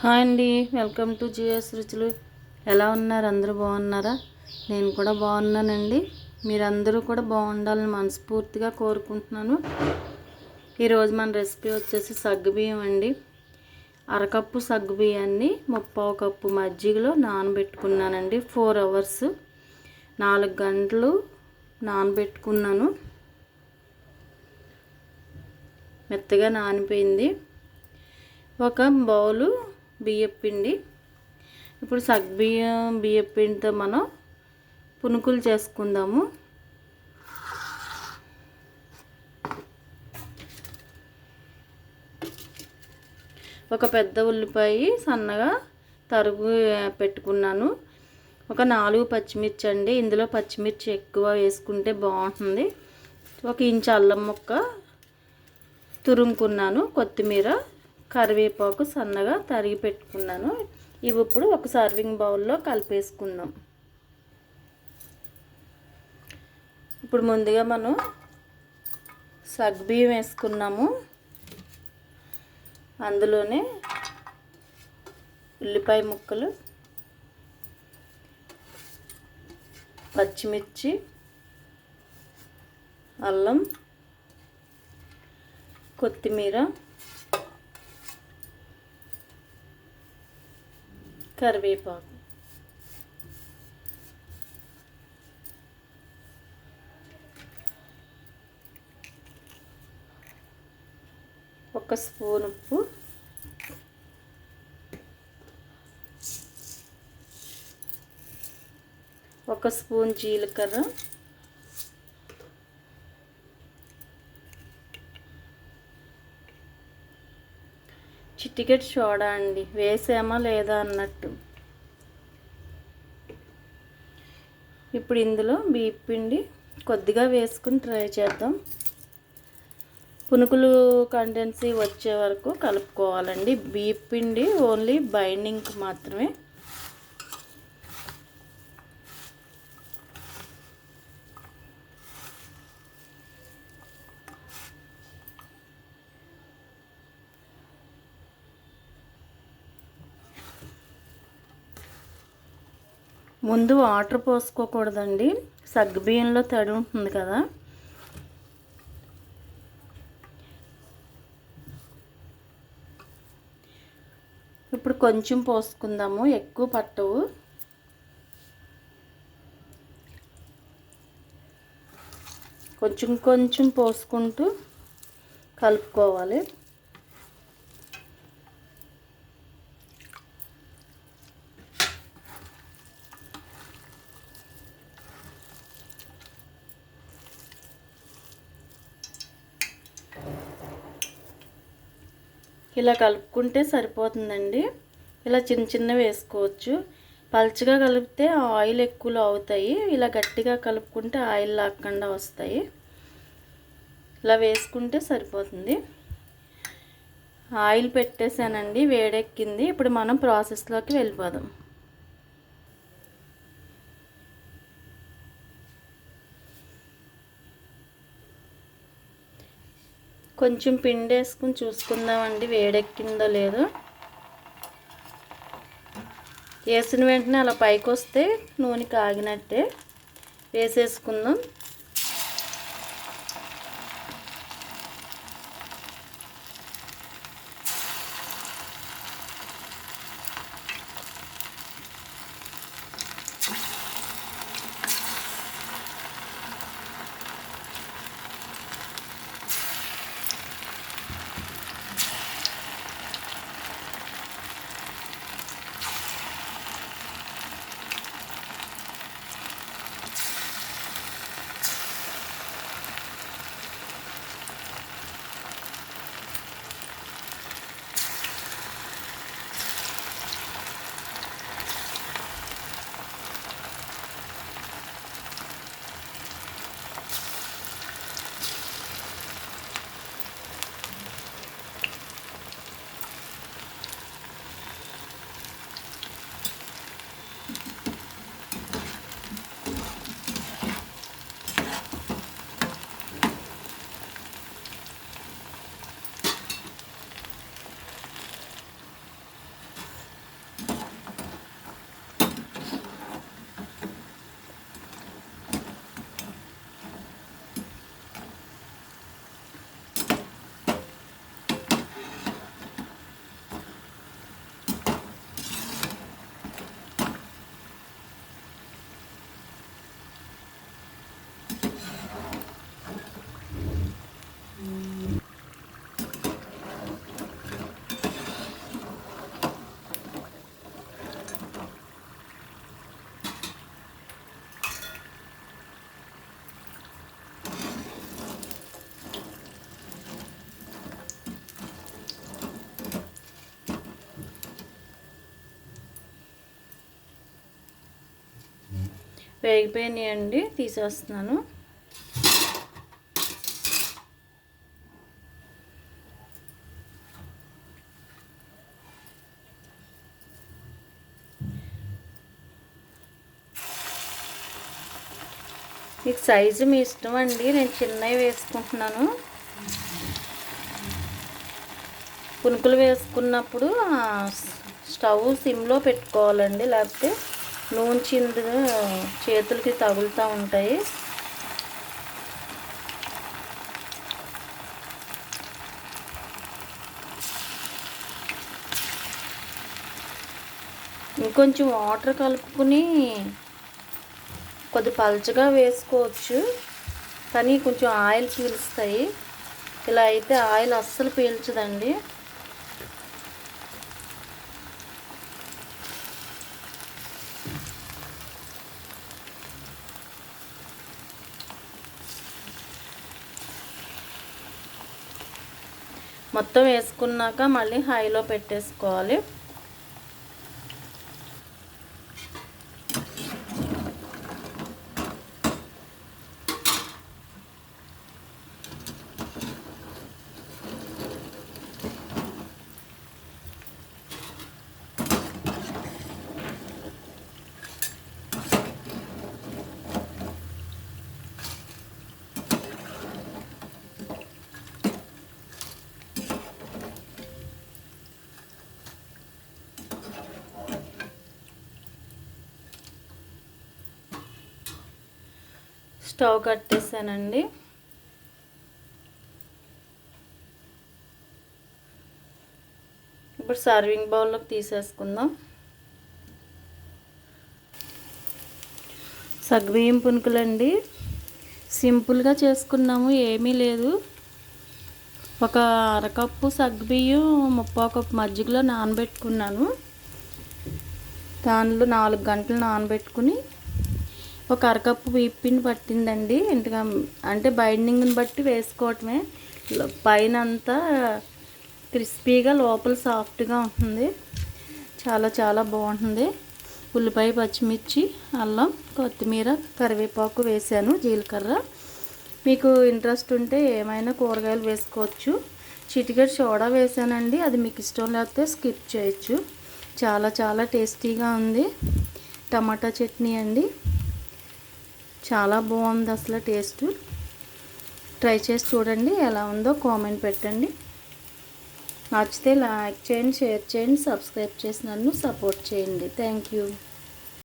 Hi అండి, welcome to GS రుచులు. ఎలా ఉన్నారు? అందరూ బాగున్నారా? నేను కూడా బాగున్నానండి. మీరందరూ కూడా బాగుండాలని మనస్ఫూర్తిగా కోరుకుంటున్నాను. ఈరోజు మన రెసిపీ వచ్చేసి సగ్గుబియ్యం అండి. అరకప్పు సగ్గుబియ్యాన్ని 3/4 కప్పు మజ్జిగలో నానబెట్టుకున్నానండి. 4 అవర్స్ 4 గంటలు నానబెట్టుకున్నాను. మెత్తగా నానిపోయింది. ఒక బౌలు బియ్యపిండి. ఇప్పుడు బియ్యపిండితో మనం పునుకులు చేసుకుందాము. ఒక పెద్ద ఉల్లిపాయ సన్నగా తరుగు పెట్టుకున్నాను. ఒక 4 పచ్చిమిర్చి అండి. ఇందులో పచ్చిమిర్చి ఎక్కువ వేసుకుంటే బాగుంటుంది. 1 ఇంచు అల్లం ముక్క తురుముకున్నాను. కొత్తిమీర, కరివేపాకు సన్నగా తరిగి పెట్టుకున్నాను. ఇవి ఇప్పుడు ఒక సర్వింగ్ బౌల్లో కలిపేసుకుందాం. ఇప్పుడు ముందుగా మనం సగ్గుబియ్యం వేసుకున్నాము. అందులోనే ఉల్లిపాయ ముక్కలు, పచ్చిమిర్చి, అల్లం, కొత్తిమీర, కరివేపాకు, ఒక స్పూన్ ఉప్పు, ఒక స్పూన్ జీలకర్ర, చిటికెట్ సోడా అండి. వేసామా లేదా అన్నట్టు. ఇప్పుడు ఇందులో బియ్యం పిండి కొద్దిగా వేసుకుని ట్రై చేద్దాం. పునుకులు కంటెన్సీ వచ్చే వరకు కలుపుకోవాలండి. బియ్యం పిండి ఓన్లీ బైండింగ్కి మాత్రమే. ముందు వాటర్ పోసుకోకూడదండి. సగ్గుబియ్యంలో తడి ఉంటుంది కదా. ఇప్పుడు కొంచెం పోసుకుందాము, ఎక్కువ పట్టవు. కొంచెం కొంచెం పోసుకుంటూ కలుపుకోవాలి. ఇలా కలుపుకుంటే సరిపోతుందండి. ఇలా చిన్న చిన్నవి వేసుకోవచ్చు. పల్చగా కలిపితే ఆయిల్ ఎక్కువలో అవుతాయి. ఇలా గట్టిగా కలుపుకుంటే ఆయిల్ లాక్కుండా వస్తాయి. ఇలా వేసుకుంటే సరిపోతుంది. ఆయిల్ పెట్టేసానండి, వేడెక్కింది. ఇప్పుడు మనం ప్రాసెస్లోకి వెళ్ళిపోదాం. కొంచెం పిండి వేసుకుని చూసుకుందామండి వేడెక్కిందో లేదో. వేసిన వెంటనే అలా పైకి వస్తే నూనె కాగినట్టే. వేసేసుకుందాం. వేగిపోయినాయండి, తీసేస్తున్నాను. మీకు సైజు మీ ఇష్టం అండి, నేను చిన్నవి వేసుకుంటున్నాను. పునుకులు వేసుకున్నప్పుడు స్టవ్ సిమ్లో పెట్టుకోవాలండి, లేకపోతే నూనె చిందు చేతులకి తగులుతూ ఉంటాయి. ఇంకొంచెం వాటర్ కలుపుకుని కొద్ది పల్చగా వేసుకోవచ్చు, కానీ కొంచెం ఆయిల్ పీలుస్తాయి. ఇలా అయితే ఆయిల్ అస్సలు పీల్చదండి. మొత్తం వేసుకున్నాక మళ్ళీ హైలో పెట్టేసుకోవాలి. స్టవ్ కట్టేసానండి. ఇప్పుడు సర్వింగ్ బౌల్లోకి తీసేసుకుందాం. సగ్గుబియ్యం పునుకులండి, సింపుల్గా చేసుకున్నాము, ఏమీ లేదు. ఒక అరకప్పు సగ్గుబియ్యం, 3/4 కప్పు మజ్జిగలో నానబెట్టుకున్నాను. దానిలో 4 గంటలు నానబెట్టుకుని ఒక అరకప్పు బియ్యపిండి పట్టిందండి. అంటే బైండింగ్ని బట్టి వేసుకోవటమే. పైన అంతా క్రిస్పీగా, లోపల సాఫ్ట్గా ఉంటుంది. చాలా చాలా బాగుంటుంది. ఉల్లిపాయ, పచ్చిమిర్చి, అల్లం, కొత్తిమీర, కరివేపాకు వేసాను, జీలకర్ర. మీకు ఇంట్రెస్ట్ ఉంటే ఏమైనా కూరగాయలు వేసుకోవచ్చు. చిటికెడు సోడా వేసానండి, అది మీకు ఇష్టం లేకపోతే స్కిప్ చేయొచ్చు. చాలా చాలా టేస్టీగా ఉంది. టమాటా చట్నీ అండి, చాలా బాగుంది అసలు టేస్ట్. ట్రై చేసి చూడండి, ఎలా ఉందో కామెంట్ పెట్టండి. నచ్చితే లైక్ చేయండి, షేర్ చేయండి, సబ్స్క్రైబ్ చేసి నన్ను సపోర్ట్ చేయండి. Thank you.